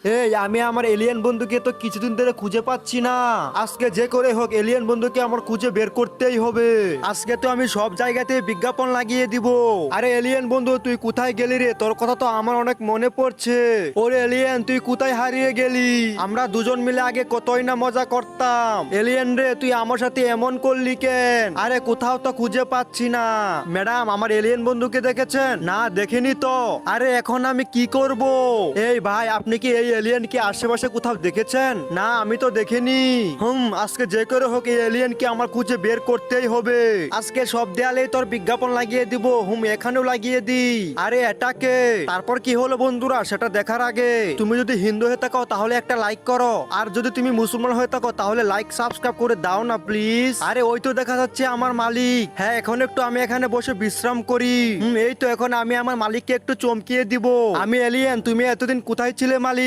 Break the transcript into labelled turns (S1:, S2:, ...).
S1: এই আমি আমার এলিয়েন বন্ধুকে তো কিছুদিন ধরে খুঁজে পাচ্ছি না। আজকে যে করে হোক এলিয়েন বন্ধুকে আমার খুঁজে বের করতেই হবে। আজকে তো আমি সব জায়গাতে বিজ্ঞাপন লাগিয়ে দিব। আরে এলিয়েন বন্ধু, তুই কোথায় গেলি রে? তোর কথা তো আমার অনেক মনে পড়ছে। ওরে এলিয়েন, তুই কোথায় হারিয়ে গেলি? আমরা দুজন মিলে আগে কতই না মজা করতাম। এলিয়েন রে, তুই আমার সাথে এমন করলি কেন? আরে কোথাও তো খুঁজে পাচ্ছি না। ম্যাডাম, আমার এলিয়েন বন্ধুকে দেখেছেন? না, দেখিনি তো। আরে এখন আমি কি করব? এই ভাই, আপনি কি এই এলিয়েন কি আশেপাশে কোথাও দেখেছেন? না, আমি তো দেখিনি। আজকে যে করে হোক এই এলিয়েন কি আমার খুঁজে বের করতেই হবে। আজকে সব দেয়ালেই তোর বিজ্ঞাপন লাগিয়ে দিব। এখানেও লাগিয়ে দি। আরে এটাকে তারপর কি হলো বন্ধুরা, সেটা দেখার আগে তুমি যদি হিন্দু হয়ে থাকো তাহলে একটা লাইক করো, আর যদি তুমি মুসলমান হয়ে থাকো তাহলে লাইক সাবস্ক্রাইব করে দাও না প্লিজ। আরে ওই তো দেখা যাচ্ছে আমার মালিক। হ্যাঁ, এখন একটু আমি এখানে বসে বিশ্রাম করি। এই তো এখন আমি আমার মালিককে একটু চমকিয়ে দিব। আমি এলিয়েন, তুমি এতদিন কোথায় ছিলে মালিক?